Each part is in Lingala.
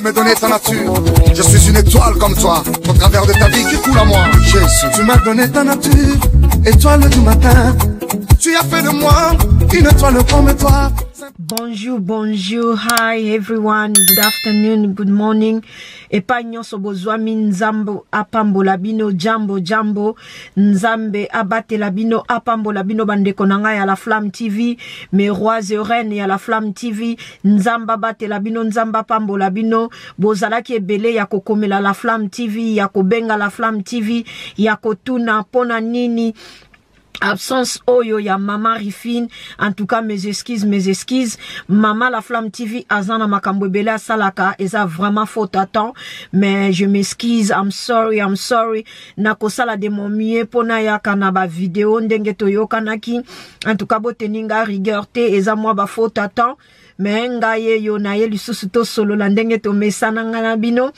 me donné ta nature. Je suis une étoile comme toi, au travers de ta vie qui coule à moi. Jésus, tu m'as donné ta nature, étoile du matin. Tu as fait de moi une étoile comme toi. Bonjour, bonjour, hi everyone, good afternoon, good morning. Epa nyonso bozwami nzambo apambola bino, jambo jambo, nzambe abatela bino apambola bino bandeko nanga ya la Flamme TV, mes rois et reines ya la Flamme TV, nzamba batela bino, nzamba apambola bino, bozalaki ebele ya kokomela la Flamme TV, ya kobenga la Flamme TV, ya kotuna pona nini. Absence oyo ya Mama Rifine, en tout cas mes excuses. Mama la Flamme TV azana makambo ebele salaka, eza vraiment faute à temps, mais je m'excuse, I'm sorry. Nakosala de mon mieux pona ya kanaba vidéo ndenge toyo kanaki, en tout cas boteninga rigueur te, eza moi ba faute à temps, mais ngaye yo na ye lisusu to solo la ndenge to mesana ngana bino.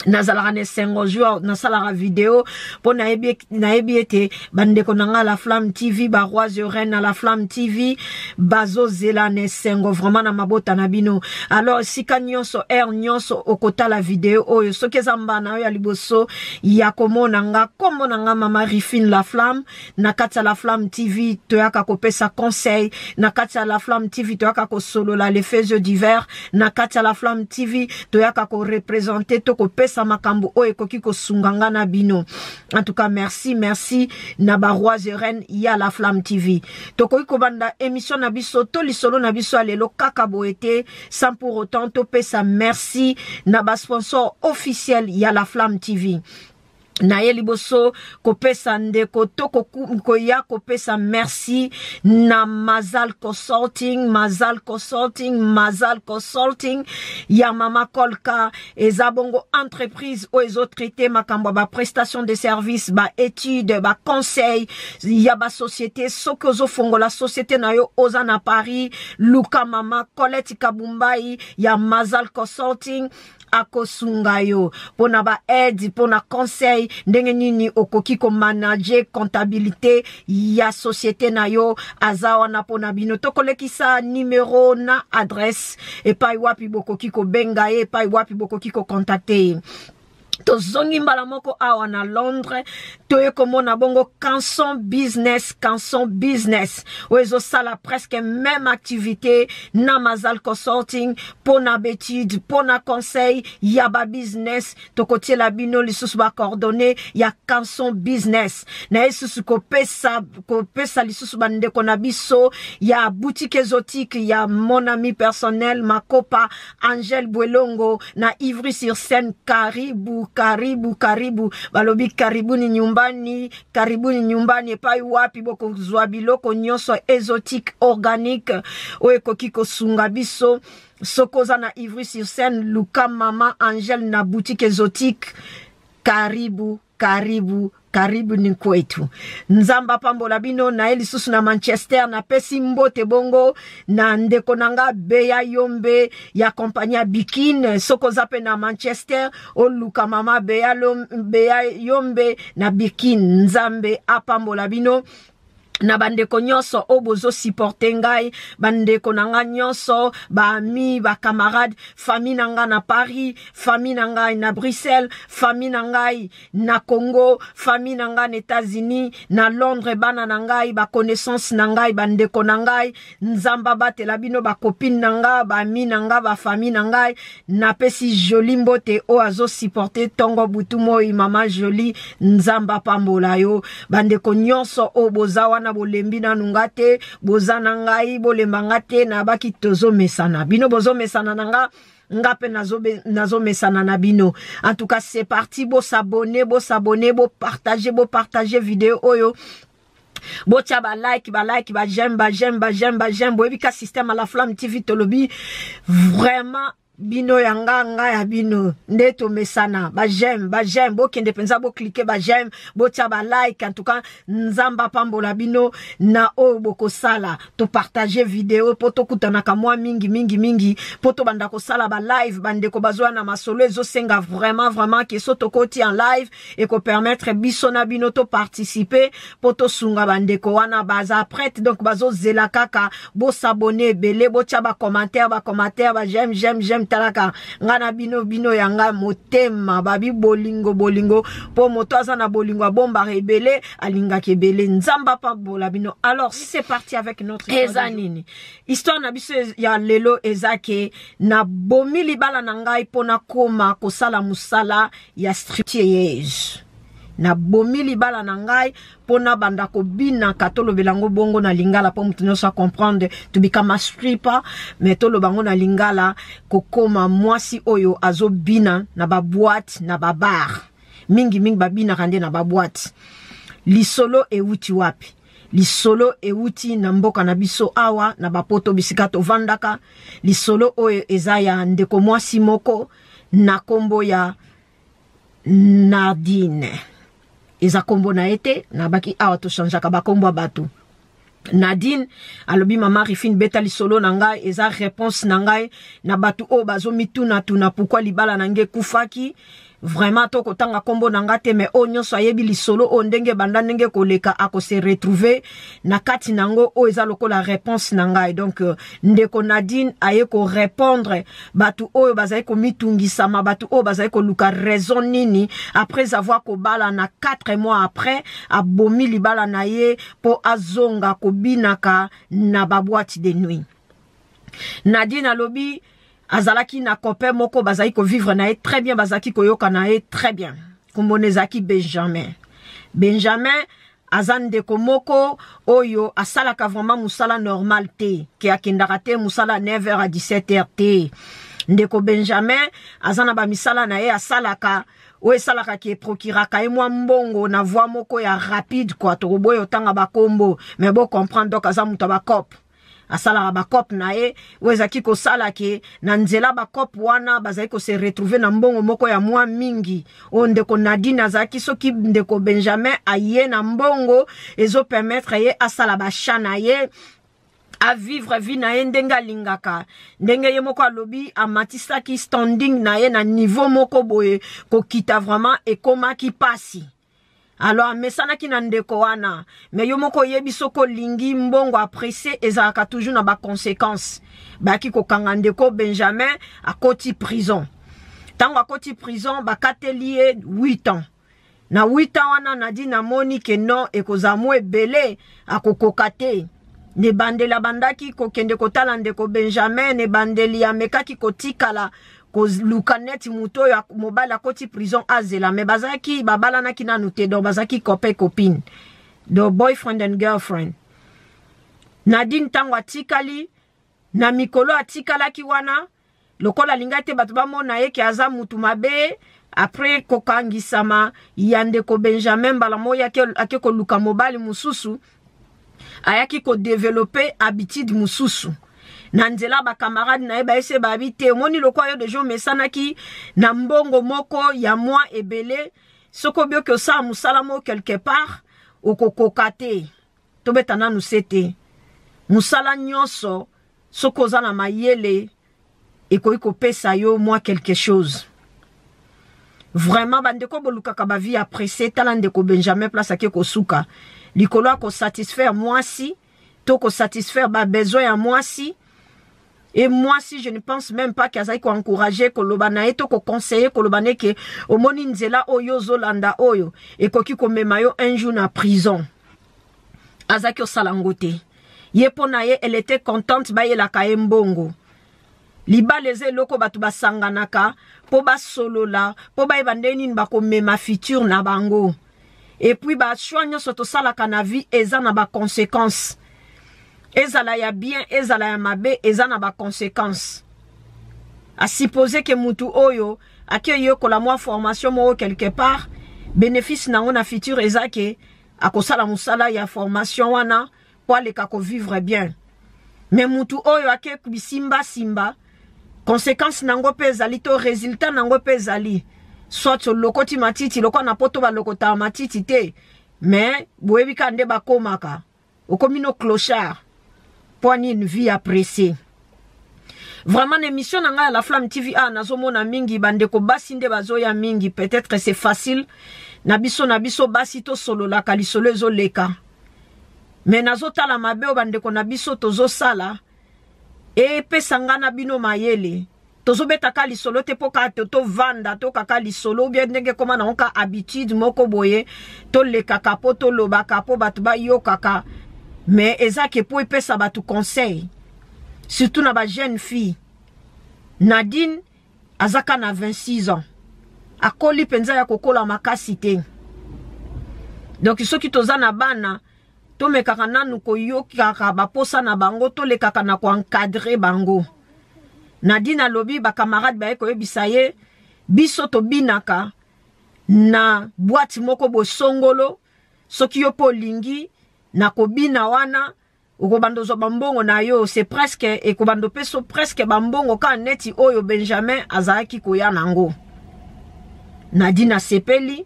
Nazala ne sengo jour nasala vidéo pour naebi ete bandeko nanga la Flamme TV ba rois et reines à la Flamme TV bazo zela ne sengo vraiment na mabota na bino. Alors si kanyonso nyonso okota la vidéo oyo soki ezamba na yo ya liboso ya komona nga Mama Rifine la Flamme na kati la Flamme TV toyaka kopesa conseil, na kati la Flamme TV toyaka ko solo la les faits divers, na kati la Flamme TV toyaka ko représenter to kopesa makambo o ekoki ko sunganga na bino. En tout cas merci na ba rois et reines ya la Flamme TV. Tokoki ko banda émission na biso to lisolo na biso alelo kaka boete sans pour autant to pesa merci na ba sponsor officiel ya la Flamme TV. Na ye liboso kopesa ndeko toko koya kopesa merci na Mazal Consulting ya Mama Kolka ezabongo entreprise o ezo traité makambo ba prestation de service ba étude ba conseil ya ba société soko zo fongo la société na yo oza na Paris Luka Mama Colette Kabumbai ya Mazal Consulting akosunga yo pona ba aide pona conseil ndenge nini okoki ko manager comptabilité ya société na yo azawa na pona bino tokolekisa numéro na adresse et pa wapi bokoki ko benga e pa wapi bokoki ko contacter. Tozongi mbala moko awa na Londres toye komona bongo Canson Business oezo sala presque même activité na Mazal Consulting pona bétude pona conseil ya ba business tokotie la bino lisusu ba coordonnées ya Canson Business na lisusu kopesa lisusu bandeko na biso ya boutique exotique ya mon ami personnel Makopa Angel Bwelongo na Ivry-sur-Seine. Karibu balobi karibuni nyumbani epai wapi boko zwa biloko nyonso exotique organique oeko kiko sunga biso sokoza na Ivry-sur-Seine Luka Mama Angel na boutique exotique. Karibu ni kwetu. Nzamba pambola bino na elisusu na Manchester na pesi mbote bongo na ndeko nanga Beya Yombe ya kompanya Bikin soko zape na Manchester o Luka Mama Beya Yombe na Bikin. Nzambe apambola bino na bandeko nyonso obozo supporter ngai bandeko nanga nyonso ba ami ba camarade famille nanga na Paris famille nanga na Bruxelles famille nanga na Congo famille nanga na États-Unis na Londres bana nanga ba connaissance nanga bandeko nanga nzamba batela bino ba copine nanga ba ami nanga ba famille nanga na pesi joli mbote o azo supporter tongo butu moi Mama Jolie nzamba pambola yo bandeko nyonso obozawa na bolembi na nungate bozana ngai bolemba te na baki tozo mesana bino bozo mesana nanga ngape nazo mesana na bino. En tout cas c'est parti, bo s'abonner, bo partager vidéo oyo. Botia ba like, ba j'aime, boebika système à la Flamme TV tolobi vraiment bino yanga ya bino ndeto mesana ba j'aime bo kende penza bo cliquer ba j'aime bo tia ba like. En tout cas nzamba pambola bino na o boko sala to partager vidéo poto kutana ka moi mingi poto banda ko sala ba live bande ko bazwa na masolo ezo senga vraiment que soto koti en live et ko permettre biso na bino to participer poto sunga bande ko wana baza prête donc bazo zela kaka bo s'abonner belé bo tia ba commentaire ba j'aime talaka ngana bino yanga motema babi bolingo po moto azana bolingo bomba rebele alinga kebele nzamba pa bola bino. Alors c'est parti avec notre histoire na biso ya lelo ezake na bomi libala na ngai pona koma kosala musala ya striptease. Na bomi libala na ngai pona banda ko bina katolo belango bongo na lingala po mutu nyonso comprendre to become a stripper mais tolo bango na lingala kokoma mwasi oyo azo bina na ba boîte na ba bar mingi babina kande na ba boîte. Lisolo euti wapi? Lisolo euti na mboka na biso awa na bapoto bisikato vandaka. Lisolo oyo ezaya ndeko mwasi moko na kombo ya Nadine. Eza kombo na ete na baki awa to chanjaka bakombo batu. Nadine alobi mama Rifine beta lisolo na ngai eza réponse na ngai na batu o bazo mituna tuna pourquoi libala na nge kufaki. Vraiment to kotanga kombo nanga te mais o nyonso ayebi lisolo o ndenge banda ndenge koleka ako se retrouver na kati nango o eza lokola réponse nanga. Donc ndeko Nadine aye ko répondre batu o bazai ko mitungisama batu o bazai ko luka raison nini après avoir ko bala na 4 mois après abomi libala na ye po azonga ko binaka na baboîte de nuit. Nadine alobi azalaki na copain moko bazaki ko vivre na ye très bien bazaki ko yoka na ye très bien kumonezaki Benjamin azande ko moko oyo asalaka vraiment musala normal te ke akendaka te musala 9h à 17h te ndeko Benjamin azana ba misala na ye asalaka oyo salaka ki procuraka e mwa mbongo na voix moko ya rapide quoi to boyo tanga bakombo mais bon comprendre donc azamuta ba cop asala ba cop na ye wezaki ko sala ke na nzela ba cop wana bazaki ko se retrouver na mbongo moko ya mwa mingi onde ko Nadine azaki soki ndeko Benjamin aye na mbongo ezo permettre ye asala ba chana ye a vivre vie na ye ndenga lingaka ndenge ye moko alobi amatisa ki standing na ye na niveau moko boye ko kita vraiment e koma ki pasi. Alors mesana ki na ndeko wana mais yo moko yebi soko lingi mbongo apprécié ezaka toujours na ba conséquences baki ko kanga ndeko Benjamin a koti prison tango a koti prison ba katelier 8 ans na 8 ans wana Nadine na moni ke non ekozamu ebele akokokate ne bandela bandaki ko kende ko tala ndeko Benjamin ne bandeli ya mekaki ko tikala ko lukaneti muto ya mobile a koti prison azela me bazaki babala na kina nute do bazaki copine do boyfriend and girlfriend. Nadine tango atikali na mikolo atikala ki wana lokola lingate batu ba mona ye ki aza mutu mabe après kokangisama yande ko Benjamin bala moya ake ko luka mobile mususu ayaki ko développer habitude mususu. Nanzela ba camarade na eba ese ba bite moni lokwa yo de jo mesanaki na mbongo moko ya mwa ebele soko bio ke sa musalamo quelque part okokokate to betana nu sete musala nyonso soko za na mayele eko pesa yo moi quelque chose. Vraiment bandeko bolukaka ba vie apprécié talande ko Benjamin place ake ko suka likolo ko satisfaire moi si to ko satisfaire ba besoin ya moi si. Et moi, si je ne pense même pas qu'il y a encouragé kolobana eto ko conseiller kolobane ke o moni nzela oyo zolanda oyo et koki ko memayo un jour na prison. Azaki o salangote. Yepona ye elle était contente ba ye la kaembongo. Liba leze loko batu basanganaka po ba solola po ba ebandeni ba ko mema futur na bango. Et puis ba choanyo soto salaka na vie eza na ba conséquences. Ezala ya bien, ezala ya mabe, ezana ba conséquences. A supposer que mutu oyo, ake yo kola mwa formation mo quelque part, bénéfice nango na futur ezake, akosala musala ya formation wana, po aleka ko vivre bien. Mais mutu oyo ake bisimba simba, conséquence nango pe ezali to résultat nango pe ezali. Soit lokoti matiti, loko na poto ba lokota matiti te, mais boyebi kande ba komaka, okomino clochard. Une vie appréciée. Vraiment l'émission nanga la Flamme TV a nazomona mingi bandeko basinde bazoya mingi peut-être c'est facile nabiso basi to solo la kalisolo ezo leka mais nazota la mabe bandeko nabiso tozo sala et pesanga na bino mayele tozobeta ka lisolo te po ka to vanda to kaka lisolo bien ndenge koma na onka habitude moko boye to le kaka po to lobaka po batu ba yo kaka mais ezake po epesa batu conseil surtout na ba jeune fille. Nadine azaka na 26 ans akoli penza ya kokola makasi te. Donc soki toza na bana to mekaka nanu ko yokaka baposa na bango to le kaka na ko encadrer bango. Nadine alobi ba camarade ba ko yebisa ye biso to binaka na boîte moko bo songolo soki yo po lingi na kobina wana ukobando zo bambongo na yo c'est presque ekobando peso presque bambongo ka neti oyo Benjamin azaki koya nango. Nadine sepeli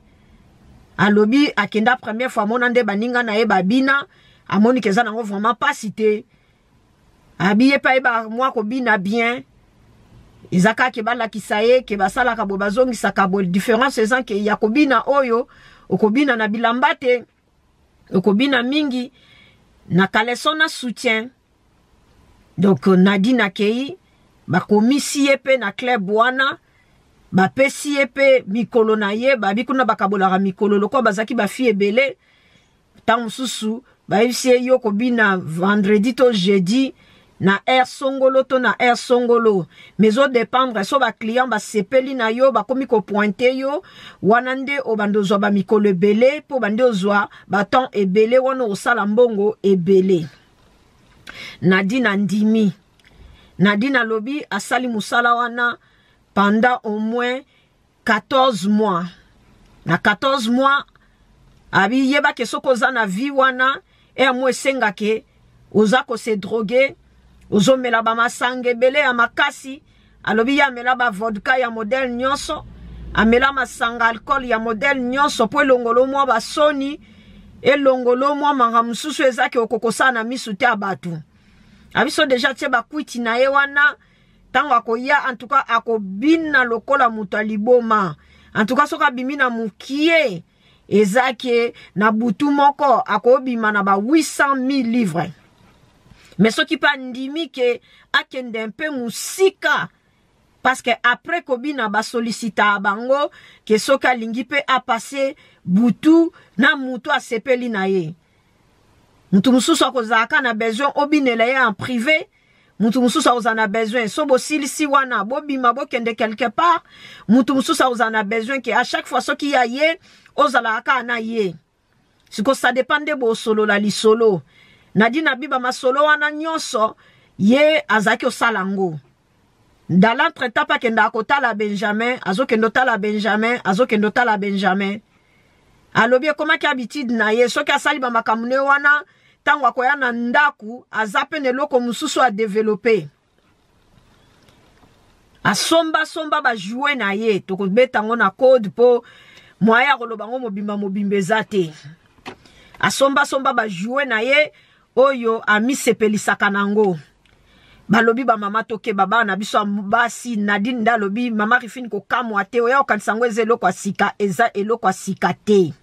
alobi akenda première fois monande baninga na ye babina amoni keza nango vraiment pas cité abiye pa eba moi ko bina bien izaka ke bala kisaye ke basala ka bobazongi sakabo différence ezan ke yakobina oyo okobina na bilambate okobina mingi na kalesona soutien. Donc Nadine akei ba komisi epe na club wana ba pesi epe mikolo na ye ba bikuna bakabola mikolo loko bazaki ba fi ebele tant susu ba ifie yo kobina vendredi to jeudi na air songolo to na air songolo mais au dépendre so ba client ba sepeli na yo ba komi ko pointer yo wanande obando zo ba mikolo ebele po bande ozwa ba temps ebele wana osala mbongo ebele. Nadine andimi. Nadine alobi asali musala wana pendant au moins 14 mois. Na 14 mois abi yeba ke sokoza na vie wana e amwe senga ke ozako se droguer ozo mela ba masange bele ya makasi alobi ya mela ba vodka ya model nyonso amela masanga alcool ya model nyonso po longolo mwa ba soni e longolo mwa manga mususu ezake okokosa na misu te abatu abiso deja tie ba kwiti na ye wana tango akoya en tout cas akobina lokola mutu aliboma en tout cas soka bimina mukie ezake na butu moko akobima na ba 800,000 livres. Mais ce qui pas ndimi ke akende un peu musika parce que après kobina ba sollicita bango ke soka lingi pe a passé butu na mutu a sepeli na ye. Mutu mususu akozaka na besoin obinela ye en privé. Mutu mususu ozana besoin so bo silisi wana bo bima bo kende quelque part. Mutu mususu ozana besoin que à chaque fois so ki ya ye ozala aka na ye. Siko ça dépend de bo solo la li solo. Nadine biba masolo wana nyonso ye azaki osalango. Dans l'entretemps pa kenda kotala Benjamin, azokendo tala Benjamin, azokendo tala Benjamin. Alobi koma ki habitude na ye so ki asali ba makamune wana tango akoya na ndaku azape ne loko mususu a développer. Asomba somba ba jouer na ye to ko betango na code po moya koloba ngo mobimba mobimbeza te. Asomba somba ba jouer na ye oyo ami sepelisaka nango. Balobi ba mama toke baba na biso basi Nadine ndalobi mama rifini ko kamwa te oya okansango ezelo kwa sika eza elo kwa sika te.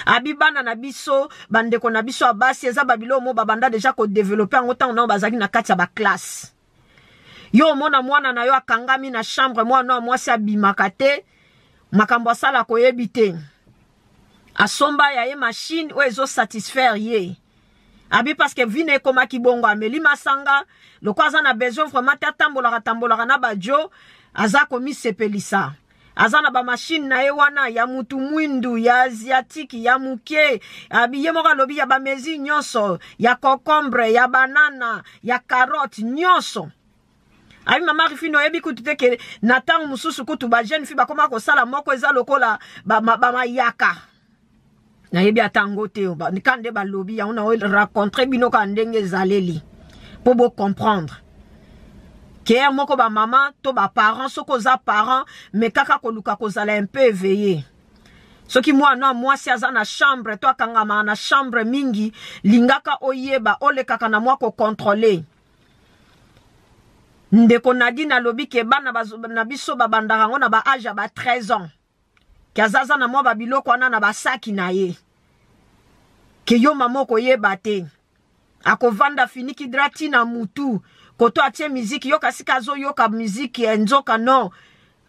Abibana na biso bandeko na biso abasi eza babilo mo babanda deja ko développer en autant na bazaki na kati ya ba classe. Yo mona mwana na yo akangami na chambre mwana mwasi abimaka te makambo sala ko yebite. Asomba ya ye machine o ezo satisfaire ye. Abi parce que vine koma kibongo ameli masanga le kwaza na besoin vraiment tambola na bajo azako mi sepelisa azana ba machine na ye wana ya mutu mwindu ya asiatique ya muke abi ye moka lobi ya ba mezi nyonso ya concombre ya banana ya carotte nyonso abi mama rifino yebi kutute ke natango mususu kutu ba jeune fille ba koma ko sala moko eza lokola ba mayaka. Na yebi atango te ba nikande ba lobi ya ona rencontrer bino ka ndenge zaleli pour bo comprendre que moko ba maman to ba parents soko za parents mais kaka ko luka ko zala un peu éveillé soki moi si aza na chambre to akangama na chambre mingi lingaka oyeba ole kaka na moi ko contrôler ndeko Nadine alobi ke bana na biso babandaka ngo na ba âge ba 13 ans. Kazaza na mwa babiloko wana na basaki na ye. Ke yo mamoko ye bate. Ako vanda finiki drati na mutu. Koto atie miziki yoka sika zo yoka miziki enzoka no.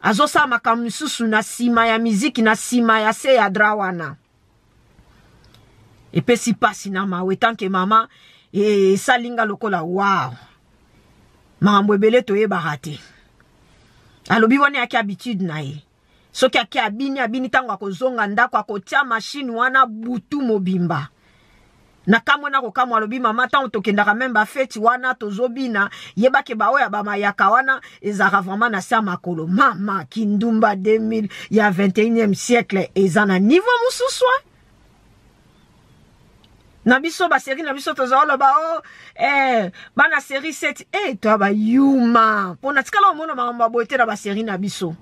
Azo sa makamususu na sima ya miziki na sima ya se ya drawana. E pe si pasi na mawe tanke mama e salinga lokola wow. Mambo ebele toye barate. Alobi wane yaki habitude na ye. Soki yaki abini tango akozonga ndako akotia machine wana butu mobimba. Na kamwe na kokamwa alobi mama tango tokendaka memba feti wana tozobina yebake baoya bamayaka wana ezaka vraiment na sa makolo. Mama kindumba 2000 ya 21e siècle ezana niveau mususwa. Na biso ba série na biso tozalo ba bana série 7 to ba yuma pona tikala omona mama boete na ba série na biso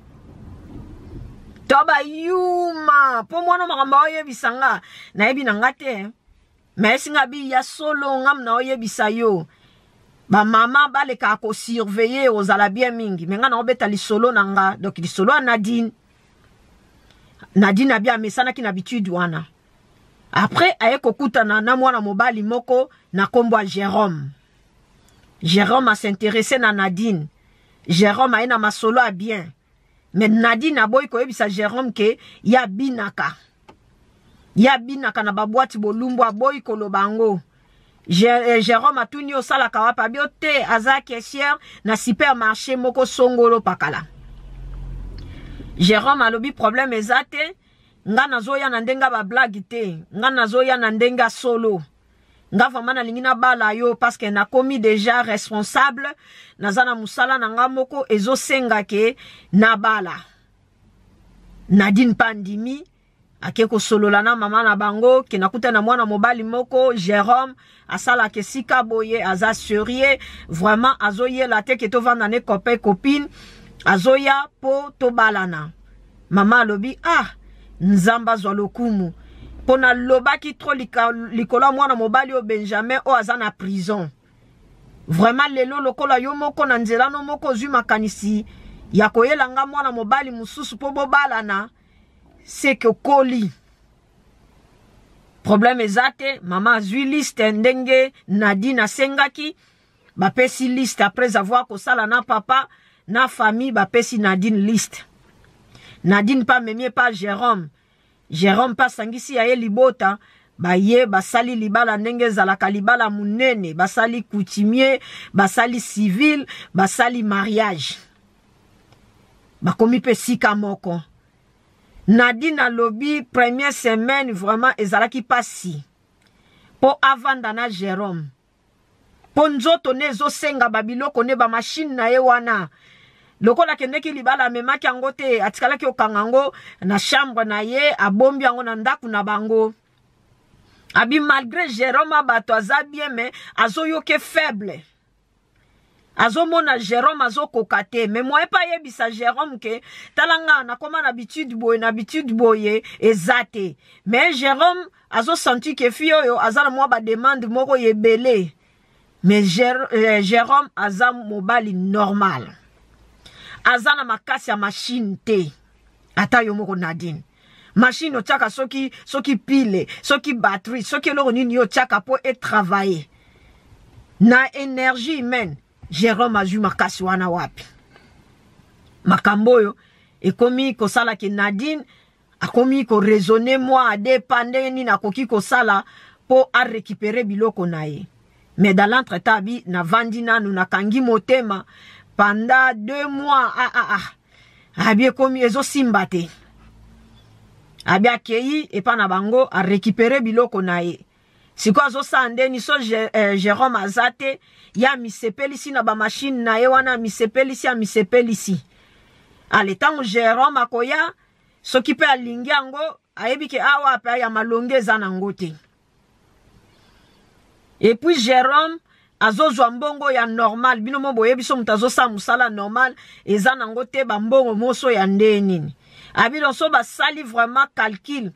to ba yuma po mwana mama oyebisanga na yebi na ngate mais singa bi ya solo ngam na oyebisa yo ba mama baleka ko surveiller ozala bien mingi menga na obeta li solo nanga donc li solo Nadine abia mesana ki na habitude wana. Après, aye kokutana na mwana mobali moko na kombo Jérôme. Jérôme a s'intéressé na Nadine. Jérôme a na masolo a bien. Mais Nadine a boy koyebisa Jérôme ke ya binaka. Ya binaka na babwati bolumbu a boy kolobango. Jérôme a tuni osala kawapa biote aza caissière na supermarché moko songolo pakala. Jérôme a lobi problème ezate. Nga nazoya na ndenga ba blague te. Nga nazoya na ndenga solo. Nga vraiment na lingina bala yo parce que na komi déjà responsable. Nazana musala na nga moko ezo senga ke na bala. Nadine pandimi. Akeko solo lana mama na bango. Ke nakuta na mwana mobali moko. Jérôme. Asala ke sika boye. Aza serie. Vraiment azoye la te ke to vanda ne copain copine. Azoya po to balana. Mama lobi Nzamba zwa lokumu. Pona lobaki tro likola mwana mobali o Benjamin o azana prison. Vraiment lelo lokola yo moko na nzela no moko zwi makanisi. Ya koyelanga mwana mobali mususu po bobalana. C'est que koli. Problème ezate. Mama zwi liste ndenge Nadine sengaki. Bapesi liste après avoir kosala na papa. Na famille bapesi Nadine liste. Nadine pas memie pas Jérôme. Jérôme pas sangisi ya ye libota. Baye basali libala ndenge zalaka libala munene. Basali coutumier. Basali civil. Basali mariage. Bakomi pe sika moko. Nadine a lobby première semaine vraiment ezalaki pasi. Po avanda na Jérôme. Po nzoto ne zo senga babiloko ne ba machine na ye wana. Lokola kendeki libala memaki yango te atikala ki okangango na chambre na ye abombi yango na ndaku na bango. Abi malgré Jérôme abato aza bien mais azo yoke faible. Azo mona Jérôme azo kokate mais moi pas yebisa Jérôme ke talanga na koma na habitude boye ezate. Mais Jérôme azo senti ke fio yo azana moi ba demande moko yebele. Mais Jérôme aza mobali normal. Azana makasi ya machine te. Ata yo moko Nadine. Machine otaka soki pile, soki batterie, soki loro nini yo tchaka po et travailler. Na énergie humaine, Jérôme a ju makasi wana wapi. Makamboyo, ekomi ko sala ki Nadine, akomi ko raisonner moi a dépendre ni na koki ko sala po a récupérer biloko na ye. Mais dans l'entretemps, na vandina nous na kangi motema. Pendant 2 mois, abie komi ezo simbate. Abie akei et pa na bango a récupérer biloko na ye. Siko azo sande ni so Jérôme azate ya misepelisi na ba machine na ye wana misepelisi. Ale tango Jérôme akoya soki pe alingi yango ayebi ke awa pe ya malonge za nango te. Et puis Jérôme azozwa mbongo ya normal bino mo boye biso mutazo sa musala normal eza nango te ba mbongo moso ya ndenini abilo so ba sali vraiment calcul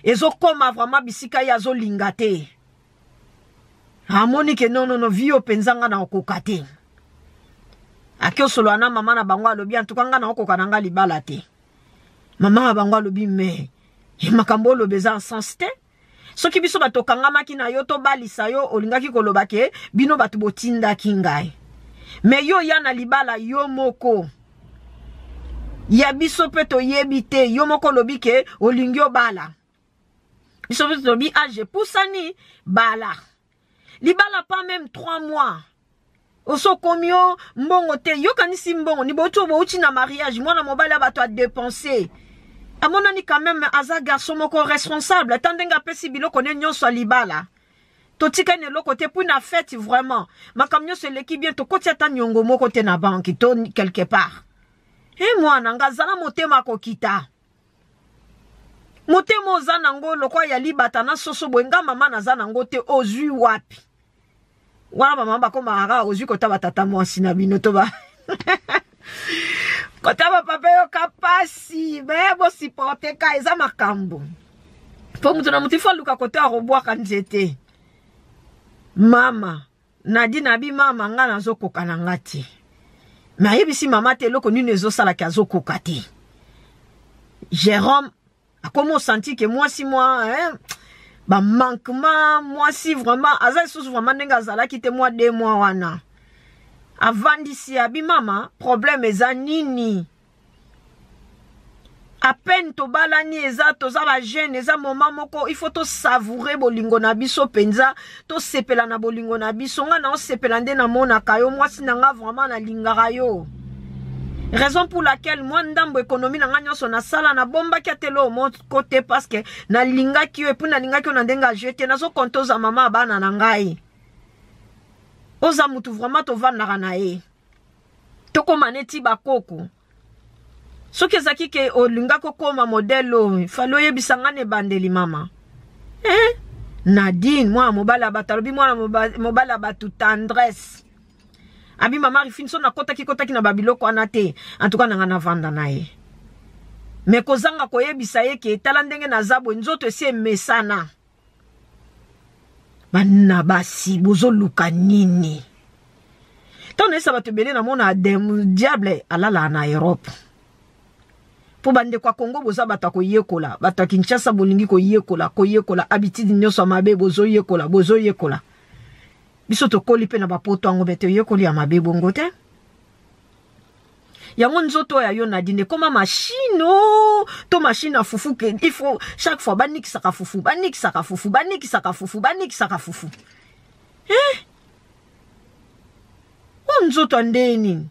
ezo koma vraiment bisika ya zo lingate amoni ke non vio penzanga na okokate akio solo ana mama na bango alobi antukanga na okokana nga libala te mama na bango alobi me makambo lo beza en sens te Soki biso bato kangamaki na yo to balisa yo olingaki kolobake bino bato botinda kingai. Me yo yana libala yo moko. Ya biso pe to yebite yo moko lobike olingi bala. Biso pe to lobi age poussani bala. Libala pas même 3 mois. Oso komio mbongo te yo kanisi mbongo ni boto bo uchi na mariage mwana mobala bato a dépenser. A mon ani quand même aza garçon moko responsable tandenga pesi biloko ne nyonso libala. To tika ne loko te pour na fête vraiment. Ma kamnyo se leki bien to koti ata nyongo moko te na banque to quelque part. Eh mwana ngazala motema kokita. Motema ozana ngo lokwa ya libata na soso bwenga mama na zana ngo te ozui wapi. Wana mama bako mara ozui kota batata mwasi na bino to ba. Kota ba papa yo kapasi, bebo sipote ka eza makambo. Po mutu na mutu luka kota robwa kanzete. Mama, nadi nabi mama nga na zoko kanangati. Ma yebisi mama te loko nini ezo sala ki azoko kati. Jérôme a comment senti que moi si moi ba manquement moi si vraiment aza sous vraiment nenga zala ki te moi 2 mois wana. Avant d'ici abi mama problème eza nini. À peine to balani eza to za ba jeune eza moment moko il faut to savourer bolingo na biso penza to sepela na bolingo na biso nga na sepela nde na mona kayo moi sinanga vraiment na lingara yo. Raison pour laquelle moi ndambo économie na nganya so na sala na bomba ki atelo mon côté parce que na linga ki yo epu na linga ki na ndenga jeter na zo kontoza mama bana na ngai. Oza mutu vraiment to vanda na e. To komaneti bakoko. Soki zaki ke olinga kokoma modelo falo yebisangane bandeli mama. Nadine moi mobala batalobi moi mobala batu tendresse. Abi mama rifinso na kota ki na babiloko anate en tout cas na vanda na ye. Me kozanga koyebisa ye ke tala ndenge na zabo nzoto esi mesana. Bana basi bozo luka nini. Ton esa batebele na mona diable alala na Europe. Po bande kwa Congo boza bata ko yekola, bata Kinshasa bolingi ko yekola, habitude nyoso mabe bozo yekola. Biso to koli pe na bapoto ango bete yekoli ya mabe bongo te. Yango nzoto ya yo na dine koma machine to machine a fufu ke il faut chaque fois baniki saka fufu. Nzoto ndeni.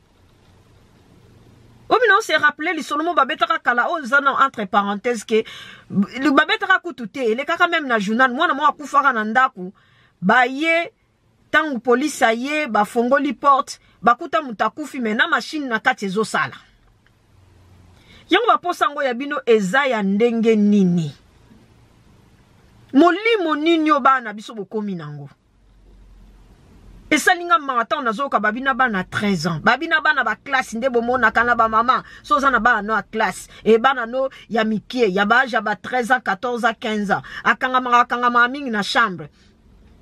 On s'est rappelé les solomo babetaka kala o zana entre parenthèses que le babetaka kutute le kaka même na journal moi na mo akufaka na ndaku ba ye tangu police aye ba fongoli porte bakuta mutakufi mena machine na kati ezo sala. Yango ba posango ya bino eza ya ndenge nini. Molimo nini obana biso bokomi nango. Et ça linga marathon nazoka babina bana 13 ans. Babina bana ba classe ndebo mona kana ba mama. So zana ba no a classe. E bana no ya mikie ya ba ja ba 13 ans, 14 ans, 15 ans. Akanga mingi na chambre.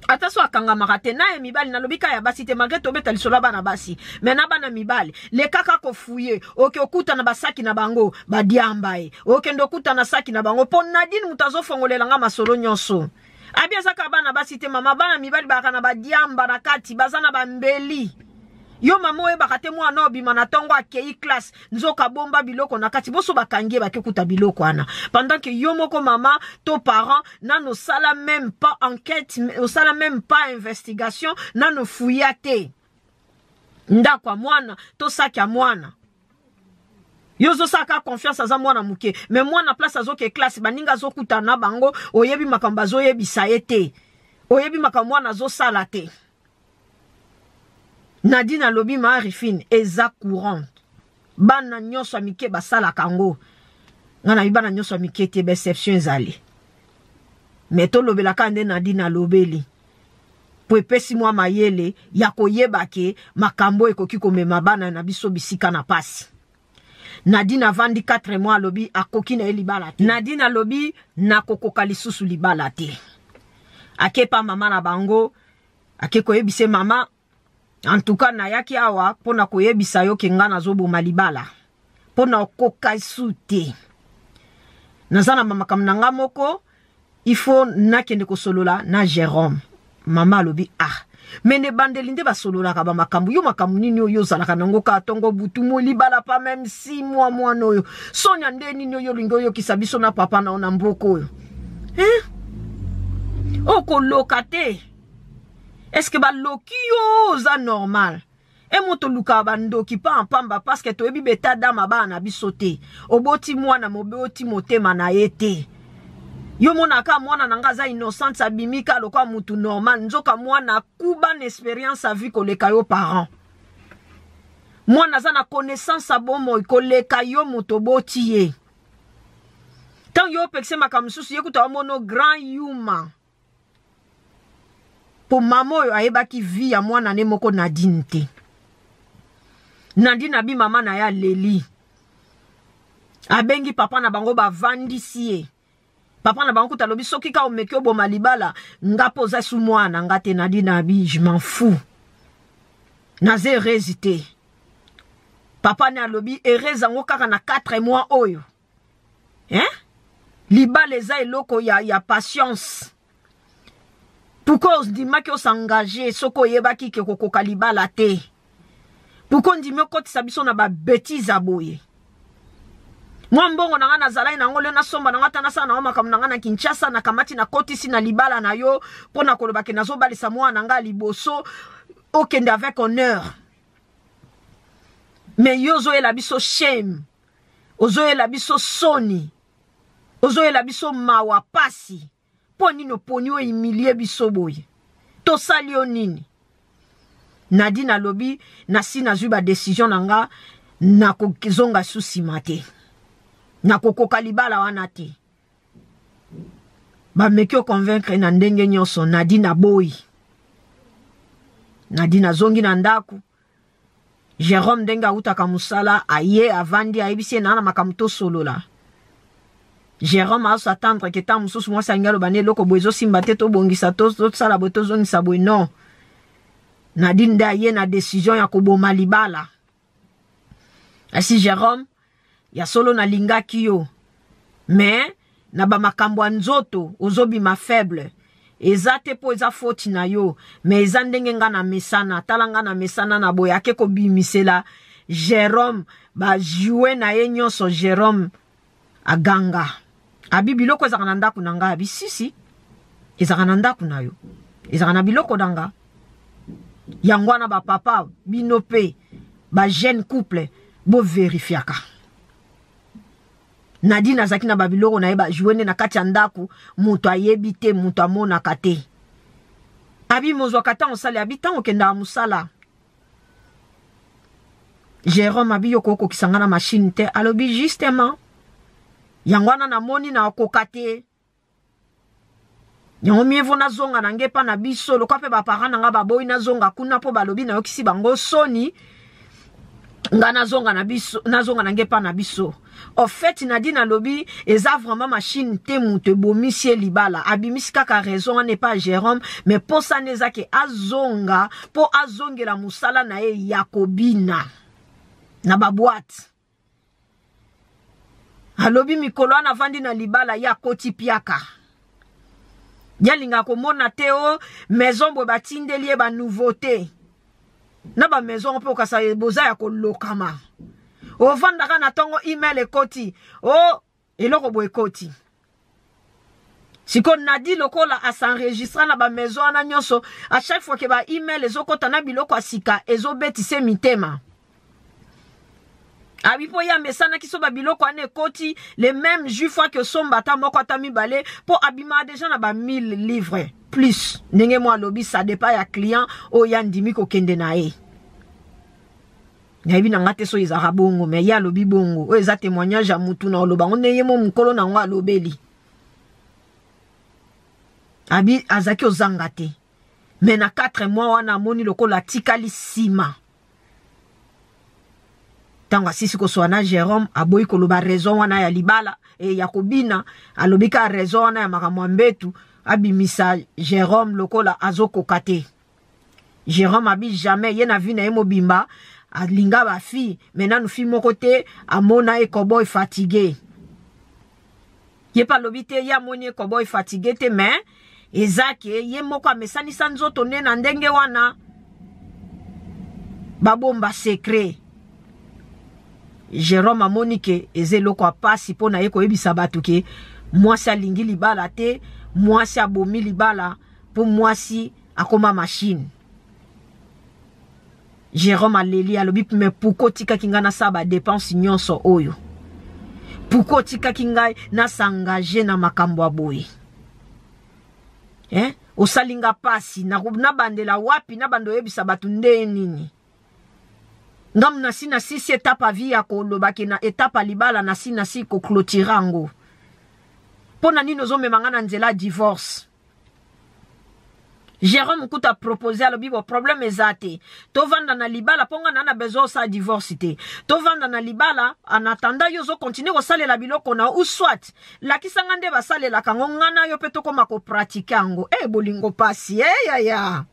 Ataso akanga marate na mibali na lobika ya basi te malgré tobeta lisola bana basi. Mais na bana mibali le kaka ko fouiller. Oke okuta na basaki na bango ba diambae. Oke ndokuta na saki na bango pon nadine mutazo fongolela nga masolo nyonso. Abia zaka bana basi te mama bana mibali baka na ba diamba na kati bazana ba mbeli. Yo mama we bakate mwa no bima na tongo akei classe nzoka bomba biloko na kati boso bakangie bakekuta biloko ana. Pendant que yo moko mama to parents nano sala même pas enquête, au sala même pas investigation, nano fouillate. Ndakwa mwana to sakya mwana. Yozo saka confiance aza mwana muke. Mais mwana place azoke classe baninga zokuta na bango oyebi makamba zo yebi saete. Oyebi makamwana zo salate. Nadine lobi marifine eza courant. Bana nyonso amike basala kango. Ngana bana nyonso amike te perception ezali. Meto lobela kande Nadine lobeli. Po epesi mwa mayele ya koyeba ke makambo ekoki komema bana na biso bisika na pasi. Nadine avandi 4 mois lobi akoki na libala te. Nadine lobi na kokoka lisusu libala te. Akepa mama na bango akeko yebise mama en tout cas na yaki awa pona koyebisa yo ke nga nazoboma libala. Pona okoka sute. Nazana mama kamnanga moko il faut nakende ko solola na Jérôme. Mama lobi ah. Mais ne bandelinde ba solola ka ba makambu yo makambu nini yo zalaka nango ka tongo butu mo libala pas même 6 mois no yo. Sonya nde nini yo lingo yo kisabiso na papa na ona mboko yo. Oko lokate. Est-ce que ba loki yo za normal? E moto luka bando ki pa en pamba parce que to ebi beta dama ba na bisote. Oboti mwana moboti motema na yete. Yo mona ka mwana nangaza innocente abimika lokwa mutu normal nzoka mwana kuba n'expérience a vie koleka yo parent. Mwana za na connaissance a bomo koleka yo muto boti ye. Tant yo pekse makamsusu yekuta mono grand yuma. Po mamo yo ayeba ki vie ya mwana ne moko Nadine te. Nadine abi mama na ya leli. Abengi papa na bango ba vandi siye. Papa na bango talobi soki ka omeki oboma libala nga poza sou mwana nga te Nadine abi je m'en fous. Naze hésité. Papa na lobi ereza ngo kaka na 4 mois oyo. Libala eza eloko ya patience. Pourquoi on dit que on s'engager soko yebaki ke kokoka libala te. Pourquoi on dit me koti sabiso na ba bêtise aboye. Moi mbongo na ngana zalai na ngole na somba na ngata na sana na makam na ngana Kinshasa na kamati na koti si na libala na yo pona koloba ke nazo balisa mwana nga liboso okende avec honneur. Mais yo zo la biso shame. Ozo la biso soni. Ozo la biso mawa pasi. Poni no ponyo emilie biso boye. To salio nini. Nadine alobi na si na zuba décision nanga na kokizonga susi mate. Na kokoka libala wana te. Ba mekyo convaincre na ndenge nyonso Nadine aboyi. Nadine azongi na ndaku. Jérôme denga utaka musala aye avandi aibisi na makamuto solola. Jérôme a s'attendre que tant mususu moi sangalo bane loko bozo simbate to bongisa to sala boto zoni saboy non. Nadine da ye na décision ya koboma libala. Asi Jérôme ya solo na linga kiyo. Mais na ba makambo nzoto ozobi ma faible. Ezate po eza faute na yo. Mais eza ndenge nga na mesana. Talanga na mesana na boya ke ko bimisela. Jérôme ba jouer na ye nyonso Jérôme aganga. Abi biloko ezaka na ndaku nanga abi sisi. Ezaka na ndaku na yo. Ezaka na biloko danga. Yangwana ba papa binope ba jeune couple bo verifiaka. Nadine azaki na babiloko na yeba jouene na kati ya ndaku mutu ayebite mutu amona kate. Abi mozwa kata osali abi tango kenda musala. Jérôme abi yoko kisangana machine te alobi justement yangwana na moni na okokate. Yango mievo na zonga na ngepa na biso lokwa pe ba parents na nga baboyi na zonga kuna po balobi na yokisi bango soni nga na zonga na biso na zonga na ngepa na biso. En fait Nadine alobi eza vraiment machine te mutu bomisi libala abimisi kaka raison n'est pas Jérôme mais po sa neza ke azonga po azongela musala na ye Yakobina na ba boîte. Alobi mikolo na vandi na libala ya koti piaka. Yalinga komona teo maison bo batindeli ba nouveauté. Na ba maison po kasa boza ya kolokama. O vandaka na tongo email ekoti. O eloko bo ekoti. Siko Nadi lokola a s'enregistrer na ba maison na nyonso à chaque fois que ba email ezokota na biloko asika ezobetise mitema. Abipo ya mesana ki so ba biloko ane koti le même jour fois que somba ta moko ta mibale po abima déjà na ba 1000 livres plus ndenge moi lobi ça dépend ya client o ya ndimi ko kende na e. Naibi na ngate so izara bongo mais ya lobi bongo o eza témoignage ya mutu na loba on neye mo mukolo na ngwa lobeli. Abi azaki ozangate. Mais na 4 mois wana moni lokola tikali sima. Tanga sisi ko soana Jérôme aboyi koloba raison wana ya libala e Yakobina alobika raison wana ya makamwambetu abimisa Jérôme lokola azoko kate. Jérôme abi jamais ye na vi na ye mobimba alinga ba fi maintenant nous fi moko te amona e koboy fatigué. Ye pa lobi te ya moni ko boy fatigué te mais ezake ye moko amesani sanzoto ne na ndenge wana babomba secret. Jérôme Amonike ezeloko apasi pona ye ko ebisa batu ke mwasi alingi libala te, mwasi abomi libala po mwasi akoma machine. Jérôme aleli alobi me pourquoi tika kinga na saba dépense nyonso oyo. Pourquoi tika kinga na s'engager na makambo aboye. Osalinga pasi na bandela wapi na bando yebisa batu nde nini. Ngam na sina sisi etapa via ko lobaki na etapa libala na sina si ko clôtirango. Pona nino zo memangana nzela divorce. Jérôme Kuta proposé à l'obibo problème ezate. To vanda na libala ponga na bezo sa divorce te. To vanda na libala en attendant yo zo continue ko sale la biloko na ou soit la kisanga nde ba sale la kango ngana yo peto koma ko pratique ango. Bolingo pasi ya.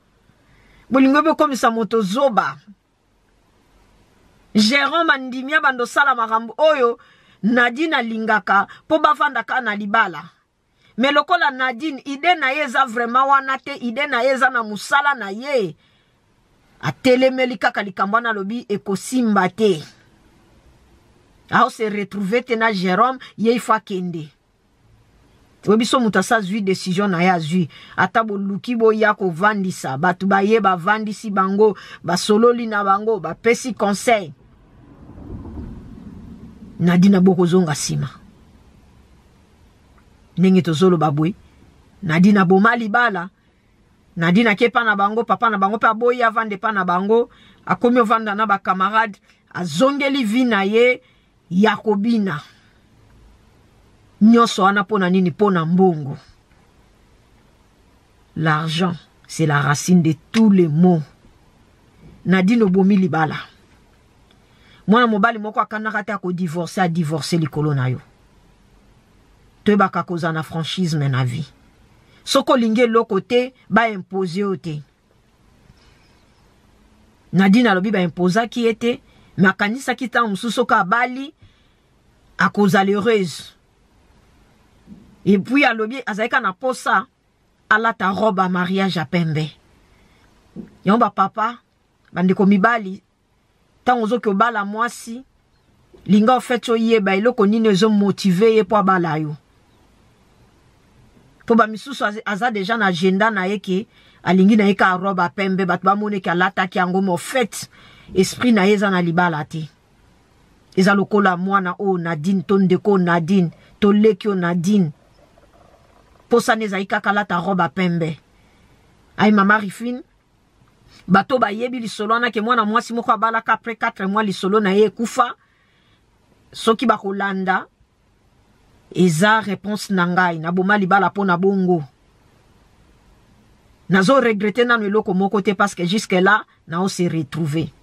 Bolingo be komisa moto zoba. Jérôme andimia bando sala makambo oyo Nadine lingaka po bavanda ka na libala. Mais lokola Nadine ide na yeza vraiment wana te, ide na yeza na musala na ye. Atelemeli kaka likambana lobi ekosimba te. Ao se retrouver te na Jérôme ye ifa kende. Webiso mutasa zui décision na ya zui. Ata bo luki bo yako vandisa. Batu ba ye ba vandisi bango. Ba sololi na bango. Ba pesi conseil. Nadine boko zonga sima. Nenge tozolo babwe. Nadine boma libala. Nadine kepa na bango. Papa na bango pa boya vande pa na bango. Akomi vanda na ba camarade. Azongeli vina ye. Yakobina. Nyoso wana pona nini pona mbongo. L'argent, c'est la racine de tous les maux. Nadine obomi libala. Mwana mobali moko akanakate ako divorcer, a divorcer likolo na yo. Toyeba kakoza na franchise men na vie. Soko linge lokote ba imposer ote. Nadine alobi ba imposa ki ete, makanisa kita mususo ka bali akoza l'heureuse. Et puis alobi azaika na posa ala ta robe à mariage à pembe. Yomba papa bandeko mibali tango zo ko bala mwasi linga ofeto yeba iloko nini zo motiver ye po bala yo. Po ba misusu aza déjà na agenda na yeke alingi na yeka robe à pembe bat ba mone ki alata ki yango mo fait esprit na yeza na libala te. Eza lokola mwana o Nadine tondeko Nadine to lekio Nadine. Posa nezaika kalata roba pembe. Ay mama Rifine. Bato ba yebi lisolo na ke mwana mwasi moko abala ka après 4 mois lisolo na ye kufa. Soki ba kolanda. Eza réponse nangai na boma libala pona bongo. Nazo regretter na eloko moko te parce que jusque là na on s'est retrouvé.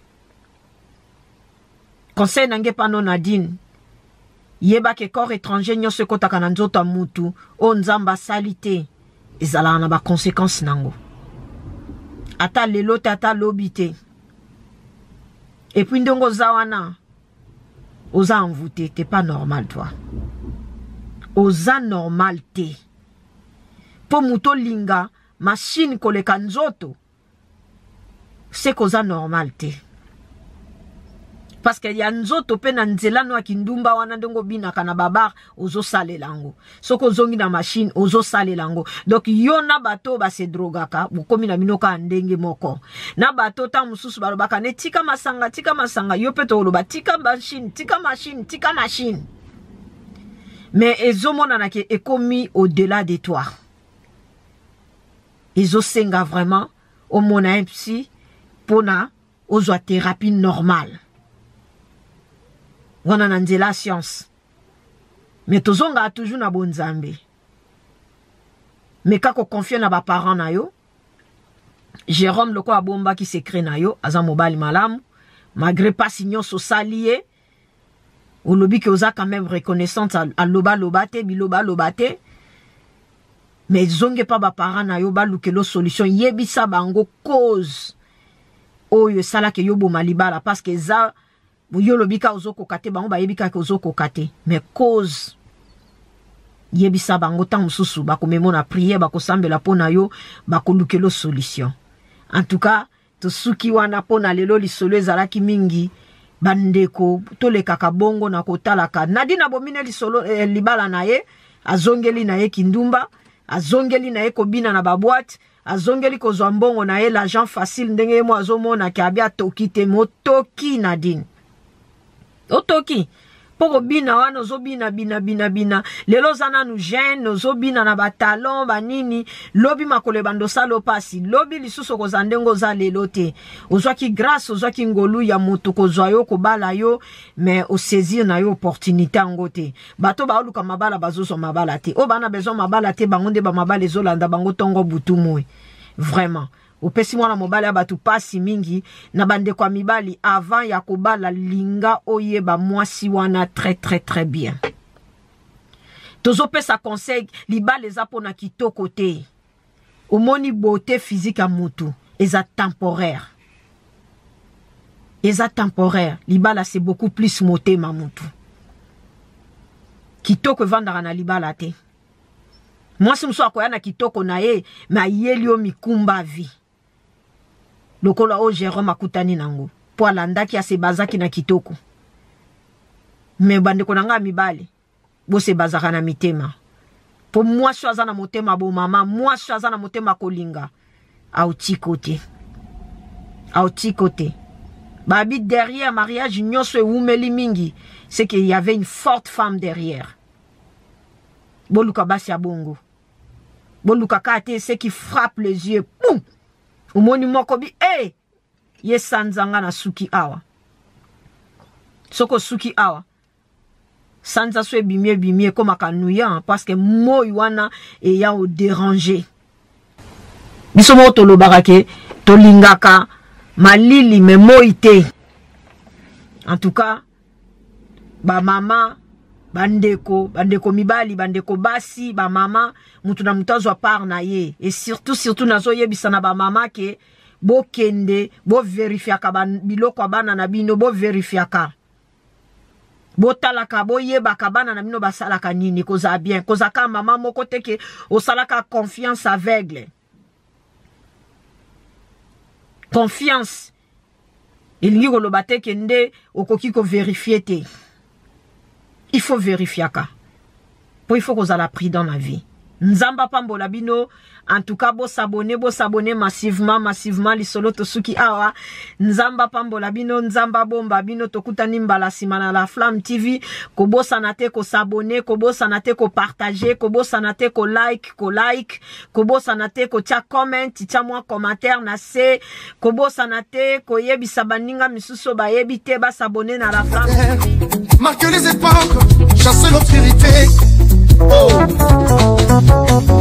Conseil nange pano Nadine. Yeba ke corps étranger nyonso kotaka na nzoto mutu o nzamba salite ezala na ba conséquences nango. Ata lelo tata lobite. Et puis ndongo zawana oza envoûté, t'es pas normal toi. Oza normal te. Po muto linga machine koleka nzoto. C'est koza normal te. Parce que ya nzoto pe na nzela no akindumba wana ndongo bina kana babar ozo sale lango. Soko zongi na machine ozo sale lango. Donc yo na bato ba se drogaka bukomi na minoka ndenge moko. Na bato ta mususu balobaka ne tika masanga yo pe to loba tika machine tika machine. Mais ezomona na ke ekomi au-delà de toi. Ezo senga vraiment au mona un psy pona ozo thérapie normale. On a la science. Mais tozonga a toujours na bonzambe. Mais kako confie na ba parents na yo. Jérôme loko abomba qui se crée na yo aza mobali malamu malgré pas signon so salié. Ou lobi que oza quand même reconnaissante à loba lobate biloba lobate. Mais zonge pas ba parents na yo ba lukelo solution yebisa bango cause. Oyo sala ke yo bo malibala parce que za Yo lobika ozoko kate bango ba yebika ke ozoko kate mais cause yebisa bango tant mususu bako memona prière bako sambela pona yo bako lukelo solution. En tout cas, to suki wana pona lelo lisolo ezalaki mingi bandeko tole kaka bongo na kotalaka nadina bomine lisolo libala na ye azongeli na ye kindumba azongeli na ye kobina na babwate azongeli kozwa mbongo na ye l'argent facile ndenge mo azomona ki abia toki te motoki Nadine otoki poko bina wana ozobina bina lelo zana nu jeune ozobina na batalon banini lobi makole bandosa lopasi lobi lisusu kozandengo za lelo te ozwaki grâce ozwaki ngolu ya moto kozwa yo kobala yo mais o saisir na yo opportunité ngote bato ba oluka mabala bazozo mabala te o bana besoin mabala te bango nde ba mabala ezolanda bango tongo butu moy vraiment opesi mwana mobali abatu pasi mingi na bande kwa mibali avant ya kobala linga oyeba mwasi wana très bien. Tozo pesa conseil libala eza pona kitoko te. Omoni beauté physique a mutu eza temporaire. Eza temporaire. Libala c'est beaucoup plus moté ma mutu. Kitoko vandara na libala te. Mwasi mso akoya na kitoko na ye ma yeli o mikumba vi. Lokola o Jérôme akutani nango po alandaki ya sebazaki na kitoko me bandeko nanga mibali bo sebazaka na mitema po mwasi aza na motema bo mama mwasi aza na motema kolinga auti côté babi derrière mariage nyonso ewumeli mingi c'est qu'il y avait une forte femme derrière boluka basi ya bongo boluka kate ce qui frappe les yeux boum umoni mokobi ye sanzanga na suki awa soko suki awa sanza swe bimie koma kanuya parce que moi wana e ya o déranger biso mo to lobaka ke to lingaka malili me moite. En tout cas ba mama bandeko mibali bandeko basi ba mama mutu na mutazo par na ye et surtout nazo yebisa na ba mama ke bo kende bo verifiaka biloko bana na bino bo verifiaka bo talaka bo yebaka bana na bino basalaka nini koza bien koza ka mama moko teke osalaka confiance aveugle confiance elingi koloba te kende okoki ko vérifier te. Il faut vérifier ka. Il faut qu'on a la pris dans la vie. Nzamba pambola bino. En tout cas, bo s'abonner massivement. Lisolo tosuki awa. Nzamba pambola bino. Nzamba bomba bino. Tokuta nimbala simana la Flamme TV. Kobo sanate ko s'abonner. Kobo sanate ko partager. Kobo sanate ko like. Kobo sanate ko tia comment. Tia moi commentaire na se. Kobo sanate ko yebi sabaninga misuso ba yebi te ba s'abonner na la Flamme. Marquer les époques, chasser l'obscurité. Oh.